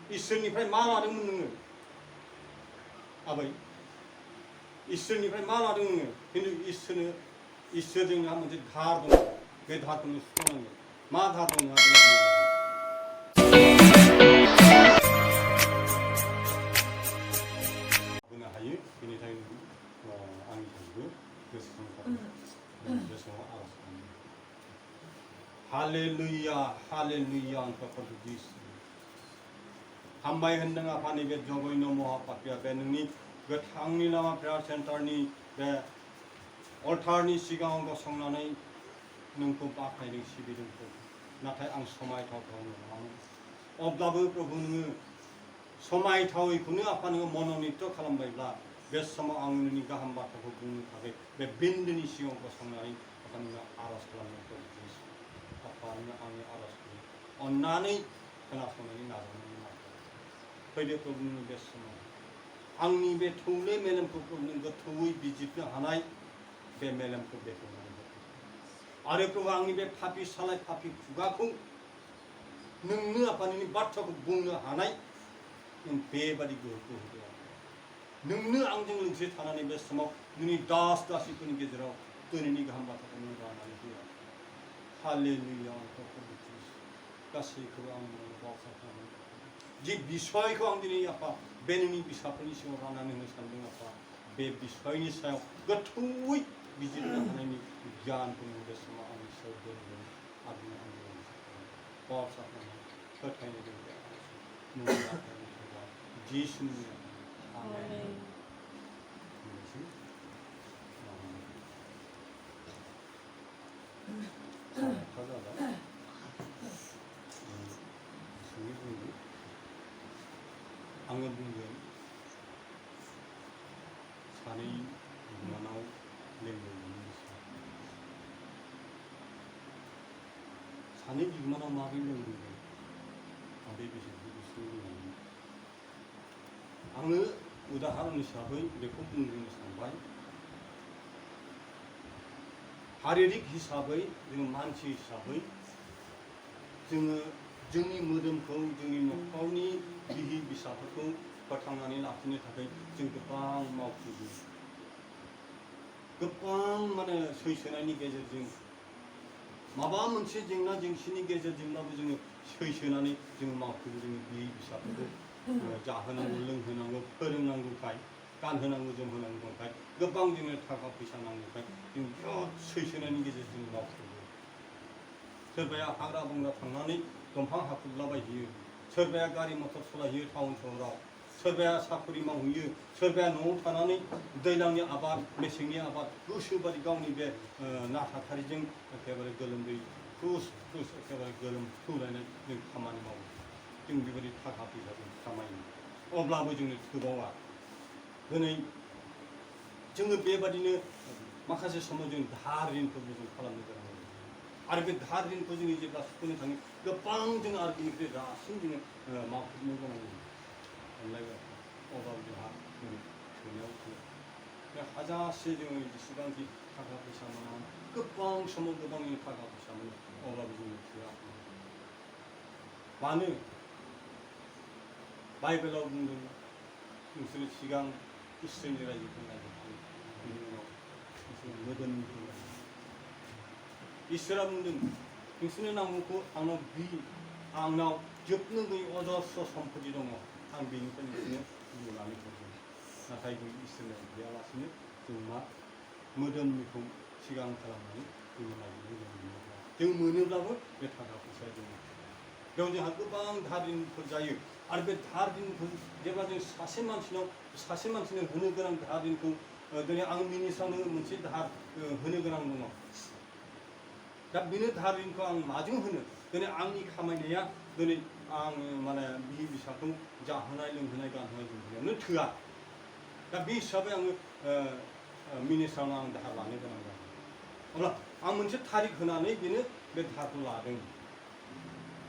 इसोरनिफ्राय मा लादोंमोन नोङो आबै इसोरनिफ्राय मा लादों नोङो खिन्थु इसोरजों नोंहा मोनसे धार दं बे धारखौ नों सुख'नांगोन मा धार दं नोंहा होनो हायो बेनिखायनो आंनि थाखायबो गोसोखांथारो बे समाव आर'ज खालामो हालेलुया हालेलुया for Jesus हामबाय होनदों आफानि बे जगैन' महापापिया बे नोंनि गोथांनि लामा प्रेयार सेन्टारनि बे अल्टारनि सिगाङाव गसंनानै नोंखौ बाख्नायदों सिबिदों नाथाय आं समायथाव नङामोन अब्लाबो प्रभु नोङो समायथावैखौनो आफा नोङो मन'नित खालामबायब्ला बे समाव आं नोंनि गाहाम बाथ्राखौ बुंनो थाखाय बे बिन्दोनि सिगाङाव गसंनानै आफा नोङो आर'ज खालामनायखौ आफा नोङो आंनि आर'जखौ अननानै खोनासंनायनि नाजानायनि फैदो प्रभु नोङो बे समाव आंनि बे थौले मेलेमखौ प्रभु नों गोथौयै बिजिरनो हानाय बे मेलेमखौ बेखेवनानै हो आरो प्रभु आंनि बे पापि सालाय पापि खुगाखौ नोंनो आफा नोंनि बाथ्राखौ बुंनो हानाय नों बेबादि गोहोखौ होदो नोंनो आंजों लोगोसे थानानै बे समाव नोंनि दास दासिफोरनि गेजेराव दिनैनि गाहाम बाथ्राखौ नों राननानै होयो हालेलुया गासैखौबो आं बावसारनानै जि बिसयखौ आं दिनै आफा बे नोंनि बिसाफोरनि सिगाङाव राननानै होनो सानदों आफा बे बिसयनि सायाव गोथौयै बिजिरनो हानायनि गियानखौ नों बे समाव आंनि सायाव दोनगोन आरो आंनि बावसारनानै फोथायनाय दोनगोन जिसुनि आमेन आङो बुंगोन सानै बिनानाव लोगोनि सानै बिनानाव माबोरै लोगोमोन आं बे बिसोरखौ आङो उदाहरन हिसाबै बेखौ बुंनो सानबाय शारीरिक हिसाबै जोङो मानसि हिसाबै जोङो जोंनि मोदोमखौ जोंनि न'खरनि बिहि बिसाफोरखौ फोथांनानै लाखिनो थाखाय जों गोबां मावफुङो गोबां माने सैसोनायनि गेजेरजों माबा मोनसे जेंना जेंसिनि गेजेरजोंब्लाबो जोङो सैसोनानै जोङो मावफुङो जोंनि बिहि बिसाफोरखौ जाहोनांगौ लोंहोनांगौ फोरोंनांगौखाय गानहोनांगौ जोमहोनांगौखाय गोबां जोंनो थाखा फैसा नांगौखाय जों बिराद सैसोनायनि गेजेरजों मावफुङो सोरबाया हाग्रा बंग्रा थांनानै दंफां हाख्रुबलाबायहैयो सोरबाया गारि मटर सालायहैयो टाउन सहराव सोरबाया साख्रि मावहैयो सोरबाया न'आव थानानै दैज्लांनि आबाद मेसेंनि आबाद गोसोबादि गावनि बे नाथाथारिजों एखेबारे गोलोमदै फ्रुस फ्रुस एखेबारे गोलोम फ्रुलायनाय जों खामानि मावो जों बेबायदि थाखा फैसाजों खामायो अब्लाबो जोंनो थोबावा दिनै जोङो बेबादिनो माखासे समाव जों धार रिनफोरबो जों खालामनो गोनां जायो आरो बे धार रिनखौ जोङो जेब्ला सुख'नो थाङो गोबां जों आरो बेनिफ्राय रासिन जोङो मावफुंनो गोनां जायो अनलायबाय अब्लाबो जोंहा थोनायाव थोआ बे हाजासे जोङो जेसेबांखि थाखा फैसा मोना गोबां समाव गोबांनि थाखा फैसा मोनो अब्लाबो जोङो थोआ मानो बाइबेलाव बुंदों नोंसोरो सिगां इसोरनि रायजोखौ नागिरदों बिनि उनाव नोंसोर मोदोमनिखौ इसोरा बुंदों नोंसोरनि नांगौखौ आंनाव जोबनो गैयै अजस्र सम्पति दङ आं बेनिफ्राय नोंसोरनो लुनानै हरगोन नाथाय जों इसोरनाव गैयालासिनो जों मा मोदोमनिखौ सिगां खालामनानै जोङो नागिरनो जों मोनोब्लाबो बे थाखा फैसाया जों बेयाव जोंहा गोबां धार रिनफोर जायो आरो बे धार रिनखौ जेब्ला जों सासे मानसिनो होनो गोनां धार रिनखौ दिनै आं मिनिस्रावनो मोनसे धार होनो गोनां दङ दा बेनो धार रिनखौ आं माजों होनो दिनै आंनि खामायनाया दिनै आं माने बिहि बिसाखौ जाहोनाय लोंहोनाय गानहोनाय जोमहोनायावनो थोआ दा बे हिसाबै आङो मिनिस्रावनो आं धार लानो गोनां जादों अब्ला आं मोनसे थारिख होनानै बेनो बे धारखौ लादों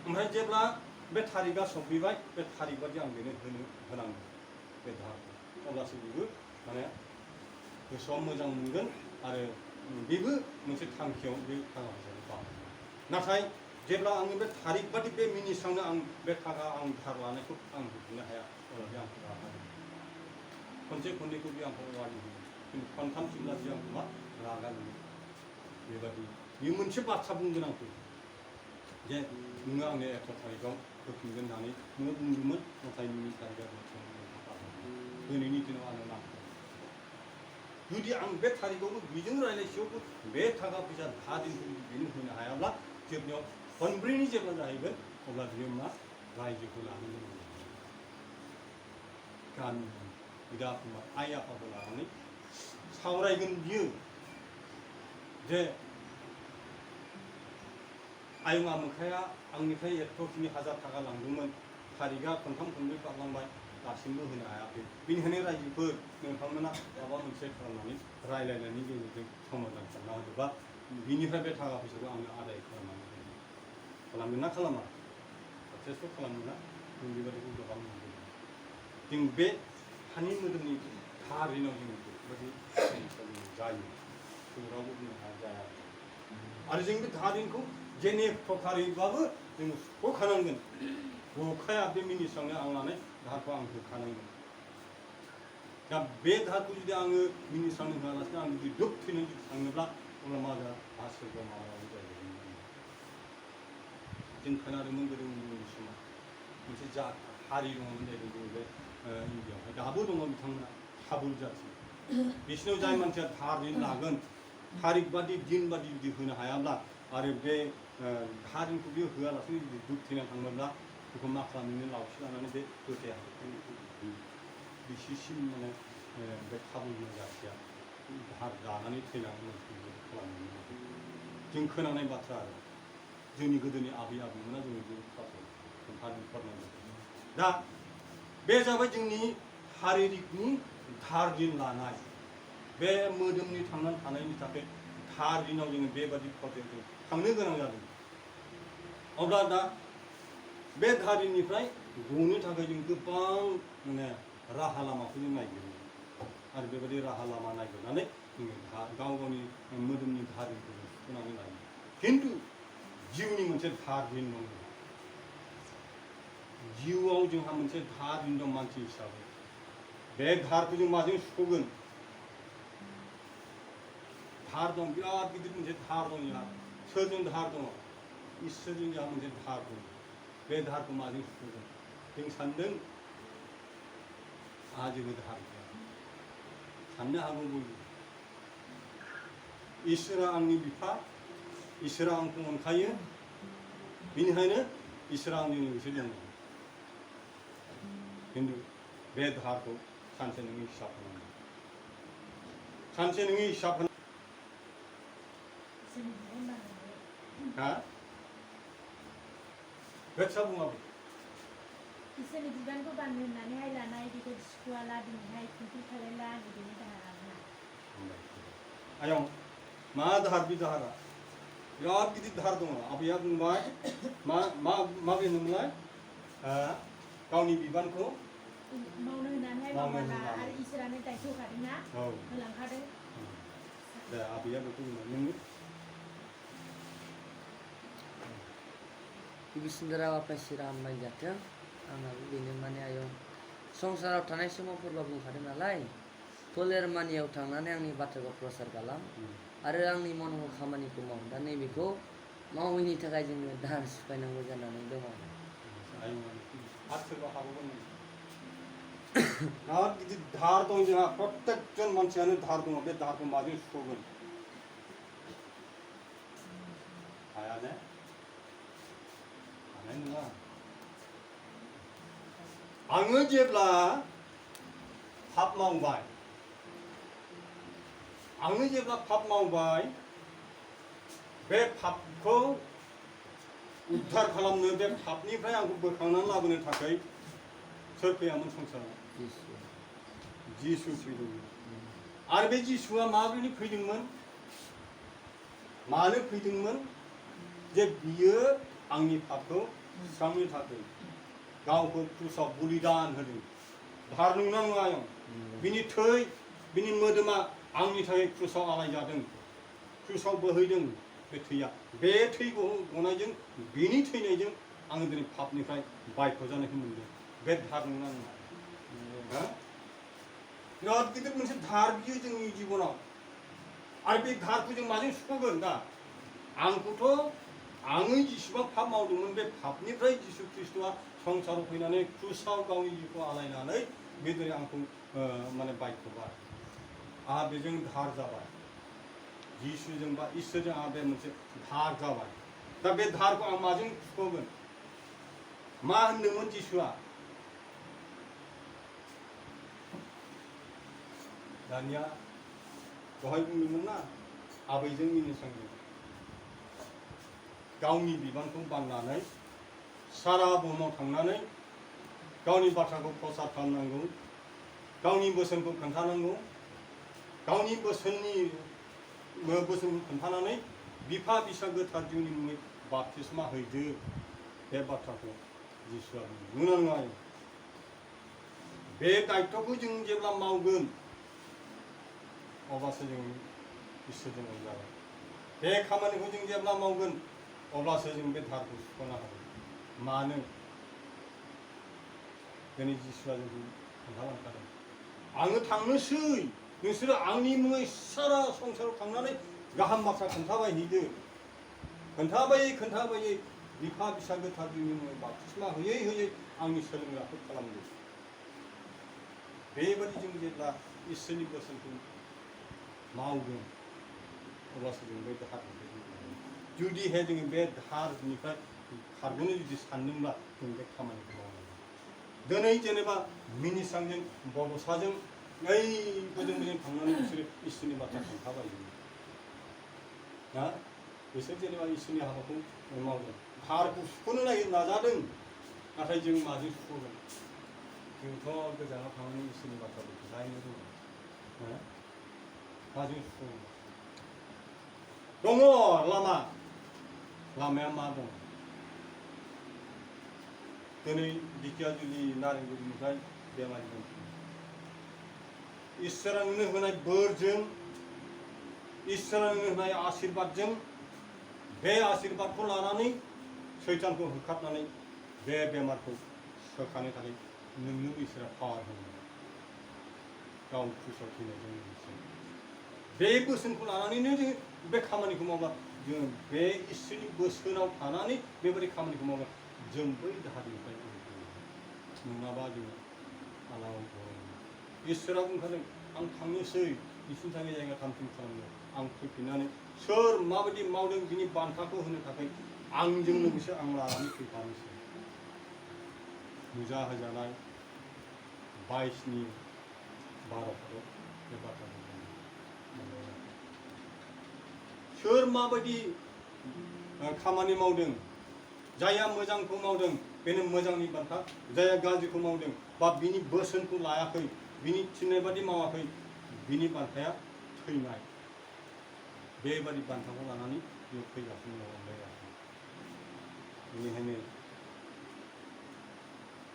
ओमफ्राय जेब्ला बे थारिखआ सफैबाय बे थारिख बादि आं बेनो होनांगौ बे धारखौ अब्लासो बेबो माने गोसोआव मोजां मोनगोन आरो बेबो मोनसे थांखियाव बे थाखा फैसाखौ बाहायो नाथाय जेब्ला आङो बे थारिख बादि बे मिनिटआवनो आं बे थाखा आं धार लानायखौ आं होफिननो हाया अब्ला बे आंखौ रागा जोङो खनसे खननैखौ बे आंखौ वार्निं होयो खिन्थु खनथामसिमब्ला बे आंखौ मा रागा जोङो बेबायदि बेयो मोनसे बाथ्रा बुंगोन आंखौ जे नोङो आंनो 1 थारिखआव होफिनगोन होननानै नोङो बुंदोंमोन नाथाय नोंनि थारिखआ दिनैनि दिनाव आंनो नांगौ जुदि आं बे थारिखआवबो बेजों रायज्लायसेयावबो बे थाखा फैसा धार दिनखौ बेनो होनो हायाब्ला जोबनायाव खनब्रैनि जेब्ला जाहैगोन अब्ला बियो मा रायजोखौ लानांगोन गामिनि बिदा फंबाय आइ आफाखौ लानानै सावरायगोन बियो जे आयं आमोखाया आंनिफ्राय एथ'खिनि 1000 थाखा लांदोंमोन थारिखआ खनथाम खनब्रै बारलांबाय दासिमबो होनो हायाखै बेनिखायनो रायजोफोर नोंथांमोना माबा मोनसे खालामनानै रायलायनायनि गेजेरजों समाधान खालामना होदोंबा बिनिफ्राय बे थाखा फैसाखौ आंनो आदाय खालामनानै होदों खालामगोन ना खालामा जथेस्थ' खालामगोन ना जों बेबायदिखौ गोबां नुदों जों बे हानि मोदोमनि धारिनाव जों बेफोरबायदि जायो जों रावबो बुंनो हाया जाया आरो जों बे धारिनखौ जेने प्रकारेबाबो जों सुख'खानांगोन गखाया बे मिनिटआवनो आं लानाय धारखौ आं होखानांगोन दा बे धारखौ जुदि आङो मिनिटआवनो होआलासिनो आं जुदि दुख थैनानै जुदि थाङोब्ला अब्ला मा जा आसोरबा माबाबो जायो जों खोनादोंमोन गोदो उन्दैनि समाव मोनसे जा हारि दङमोन जाहैदों जों बे इन्डियाआवहाय दाबो दङ बिथांमोना हाबुल जाथि बिसोरनाव जाय मानसिया धार ऋण लागोन थारिख बादि दिन बादि जुदि होनो हायाब्ला आरो बे धार ऋणखौ बियो होआलासिनो जुदि दुख थैनानै थाङोब्ला बेखौ मा खालामनो लावथि लानानै बे गोथै हारिखौ बिसिसिम माने बे हाबुल जाथिया धार लानानै थैनानै मानसिखौ खालामनो जों खोनानाय बाथ्रा आरो जोंनि गोदोनि आबै आबौमोना जोंनि बे बाथ्राखौ फोरमायदों दा बे जाबाय जोंनि हारिनि धार ऋण लानाय बे मोदोमनि थांनानै थानायनि थाखाय धार ऋणआव जोङो बेबादि प्रजेक्टजों थांनो गोनां जादों अब्ला दा बे धार ऋणनिफ्राय गनो थाखाय जों गोबां माने राहा लामाखौ जों नागिरो आरो बेबायदि राहा लामा नागिरनानै जोङो गाव गावनि मोदोमनि धार ऋणखौ जों सुख'नानै लायो खिन्थु जिउनि मोनसे धार ऋण दङ जिउआव जोंहा मोनसे धार ऋण दं मानसि हिसाबै बे धारखौ जों माजों सुख'गोन धार दं बिराद गिदिर मोनसे धार दं जोंहा सोरजों धार दङ इसोरजों जोंहा मोनसे धार दं बे धारखौ माजों सुख'गोन जों सान्दों आंहा जेबो धार गैया साननो हागौ बयबो इसोरा आंनि बिफा इसोरा आंखौ अनखायो बेनिखायनो इसोरा आंजों लोगोसे दङ खिन्थु बे धारखौ सानसे नोंनि हिसाब होनांगौ सानसे नोंनि हिसाब हाँ बेसा बुङाबो इसोरनि बिबानखौ बानहोनानैहाय लानाय बेखौ सुखुआला दिनैहाय खुंफिन खालायला बिदिनो दाहारा आयं मा दाहार बे दाहारा बिराद गिदिर दाहार दङ आबैया बुंबाय माबे होनोमोनलाय गावनि बिबानखौ मावनो होनानैहाय मावाला आरो इसोरानो दायथ' होखादोंना होलांखादों दे आबैया बेखौ बुंबाय नोङो गिबिसिन रावा सिरा हामनाय जाथों आंनाबो बेनो माने आयं संसाराव थानाय समाव फोरबा बुंखादों नालाय फोलेर मानियाव थांनानै आंनि बाथ्राखौ प्रसार खालाम आरो आंनि मावनांगौ खामानिखौ माव दा नैबेखौ मावैनि थाखाय जोङो दाहार सिफायनांगौ जानानै दङ बिराद गिदिर धार दं जोंहा प्रत्येकजन मानसियानो धार दङ बे धारखौ माजों सुख'गोन हायाने हानाय नङा आङो जेब्ला पाप मावबाय बे पापखौ उद्धार खालामनो बे पापनिफ्राय आंखौ बोखांनानै लाबोनो थाखाय सोर फैयामोन संसाराव जिसु फैदोंमोन आरो बे जिसुआ माबोरै फैदोंमोन मानो फैदोंमोन जे बियो आंनि पापखौ सुस्रांनो थाखाय गावखौ क्रुसाव बलिदान होदों धार नंगौना नङा आयं बिनि थै बिनि मोदोमा आंनि थाखाय क्रुसाव आलाय जादों क्रुसाव बोहैदों बे थैया बे थै गनायजों बेनि थैनायजों आङो दिनै पापनिफ्राय बायख' जानायखौ मोनदों बे धार नङा नङा बिराद गिदिर मोनसे धार बियो जोंनि जिबनाव आरो बे धारखौ जों माजों सुख'गोन दा आंखौथ' आङो जेसेबां पाप मावदोंमोन बे पापनिफ्राय जिसु ख्रिस्ट'आ संसाराव फैनानै क्रुसाव गावनि जिउखौ आलायनानै बे दिनै आंखौ माने बायख'बाय आंहा बेजों धार जाबाय जिसुजों बा इसोरजों आंहा बे मोनसे धार जाबाय दा बे धारखौ आं माजों सुख'गोन मा होनदोंमोन जिसुआ दानिया दहाय बुंदोंमोन ना आबैजों मिनिस्रांजों गावनि बिबानखौ बाननानै सारा बुहुमाव थांनानै गावनि बाथ्राखौ प्रसार खालामनांगौ गावनि बोसोनखौ खोन्थानांगौ गावनि बोसोनखौ खोन्थानानै बिफा बिसा गोथार जिउनि मुङै बाप्तिस्मा हैदो बे बाथ्राखौ जिसुआ बुंदों नङा नङा बे दायित्वखौ जों जेब्ला मावगोन अब्लासो जों इसोरजों अनजागोन बे खामानिखौ जों जेब्ला मावगोन अब्लासो जों बे धारखौ सुख'नो हागोन मानो दिनै जिसुआ जोंखौ खोन्थालांखादों आङो थांनोसै नोंसोरो आंनि मुङै सारा संसाराव थांनानै गाहाम बाथ्रा खोन्थाबायहैदो खोन्थाबायै बिफा बिसा गोथार जिउनि मुङै बाप्तिस्मा होयै होयै आंनि सोलोंग्राफोर खालामदो बेबायदि जों जेब्ला इसोरनि बोसोनखौ मावगोन अब्लासो जों बे धारनिफ्राय जुदिहाय जोङो बे धारनिफ्राय खारग'नो जुदि सानदोंब्ला जों बे खामानिखौ मावनांगोन दिनै जेनेबा मिनिस्रांजों बड'साजों ओइ बोजों थांनानै बिसोरो इसोरनि बाथ्रा खोन्थाबायो ना बिसोर जेनेबा इसोरनि हाबाखौ मावदों धारखौ सुख'नो नाजादों नाथाय जों माजों सुख'गोन जोंथ' गोजानाव थांनानै इसोरनि बाथ्राखौ खोन्थाहैनो रोङो माजों सुख'गोन दङ लामाया मा दं दिनै दिखियाजुलि नारेंगुरिनिफ्राय बेमारि दं इसोरा नोंनो होनाय बोरजों इसोरा नोंनो होनाय आशीर्बादजों बे आशीर्बादखौ लानानै सैतानखौ होखारनानै बे बेमारखौ सोखानो थाखाय नोंनो इसोरा पावार होयो गाव क्रुसाव थैनायजों लोगोसे बे बोसोनखौ लानानैनो जों बे खामानिखौ मावब्ला जों बे इसोरनि बोसोनाव थानानै बेबायदि खामानिखौ मावब्ला जों बै दाहारनिफ्राय नङाबा जोङो आलाव इसोरा बुंखादों आं थांनोसै बिसिनि थाखाय जायगा थामथिम खालामनो आं फैफिननानै सोर माबायदि मावदों बिनि बान्थाखौ होनो थाखाय आंजों लोगोसे आं लानानै फैफानोसै नुजा होजानाय 22/12 बे बाथ्राखौ सोर माबायदि खामानि मावदों जायहा मोजांखौ मावदों बेनो मोजांनि बान्था जायहा गाज्रिखौ मावदों बा बिनि बोसोनखौ लायाखै बिनि थिननाय बादि मावाखै बिनि बान्थाया थैनाय बेबादि बान्थाखौ लानानै बेयाव फैगासिनो दं बेनिखायनो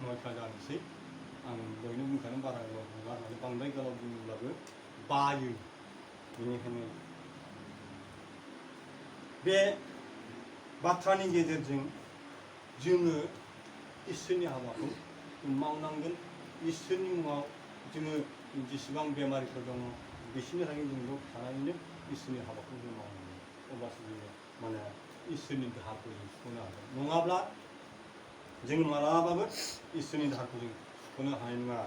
9था जानोसै आं दहायनो बुंखादों बारा गोलाव बुंला होननानै बांद्राय गोलाव बुङोब्लाबो बायो बेनिखायनो बे बाथ्रानि गेजेरजों जोङो इसोरनि हाबाखौ मावनांगोन इसोरनि मुङाव जोङो जेसेबां बेमारिफोर दङ बिसोरनि थाखाय जों ज' थानानैनो इसोरनि हाबाखौ जों मावनांगोन अब्लासो जोङो माने इसोरनि दाहारखौ जों सुख'नो हागोन नङाब्ला जों मालाबाबो इसोरनि दाहारखौ जों सुख'नो हानाय नङा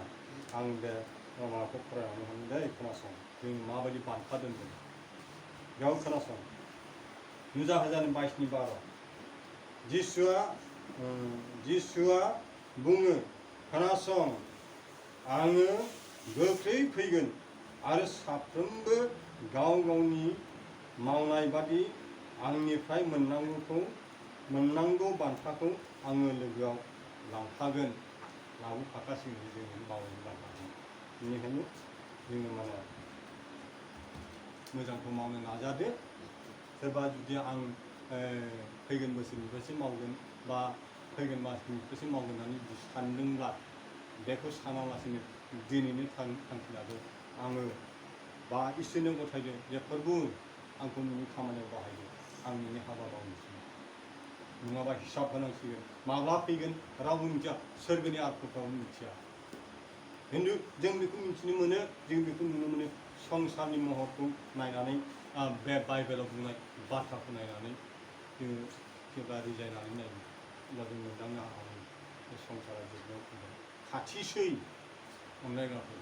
आं बे माबाखौ फरायनानै होनो दै खोनासं जों माबायदि बान्था दोनदों बेयाव खोनासं नुजा होजानाय 22/12 जिसुआ बुङो खोनासं आङो गोख्रै फैगोन आरो साफ्रोमबो गाव गावनि मावनाय बादि आंनिफ्राय मोननांगौ बान्थाखौ आङो लोगोआव लांफागोन लाबोफाखासिगोन जोङो मावनायनि बान्थाखौ बेनिखायनो जोङो माने मोजांखौ मावनो नाजादो सोरबा जुदि आं फैगोन बोसोरनिफ्रायसो मावगोन बा फैगोन मासनिफ्रायसो मावगोन होननानै जुदि सानदोंब्ला बेखौ सानालासिनो दिनैनो थांखि लादो आङो बा इसोरनो गथायदो जे प्रभु आंखौ नोंनि खामानियाव बाहायदो आंनिनो हाबा मावनोसै नङाबा हिसाब होनांसिगोन माब्ला फैगोन रावबो मिथिया सोरगोनि आखुखौ मिथिया खिन्थु जों बेखौ मिथिनो मोनो जों बेखौ नुनो मोनो संसारनि महरखौ नायनानै बे बाइबेलाव बुंनाय बाथ्राखौ नायनानै जोङो जेब्ला रिजायनानै नायो अब्ला जों मोनदांनो हागौ बे संसारा जोबनायाव फैबाय खाथिसै अनलायग्राफोर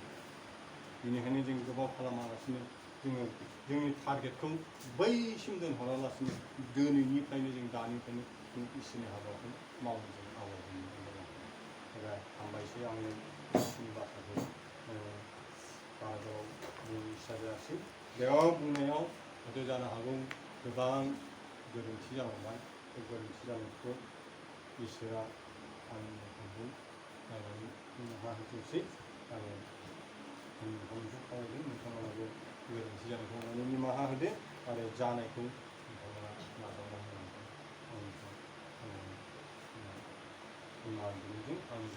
बेनिखायनो जों गोबाव खालामालासिनो जोङो जोंनि टारगेटखौ बैसिम दोनहरालासिनो दिनैनिफ्रायनो जों दानिफ्रायनो जों इसोरनि हाबाखौ मावनो जों आवगायनो एबा हामबायसै आङो इसोरनि बाथ्राखौ बाराव बुंनो इस्सा जायासै बेयाव बुंनायाव हयथ' जानो हागौ गोबां गोरोन्थि जालांबाय बे गोरोन्थि जानायखौ इसोरा आंनि मोखांखौ नायनानै निमाहा होथोंसै आरो आंनि मोखांखौ खावलायदों नोंथांमोनाबो गोरोन्थि जानायखौ अननानै निमाहा होदो आरो जानायखौ नोंथांमोना नाजावना होनांगौ आंनिफ्राय निमाहा बिनायजों आंनि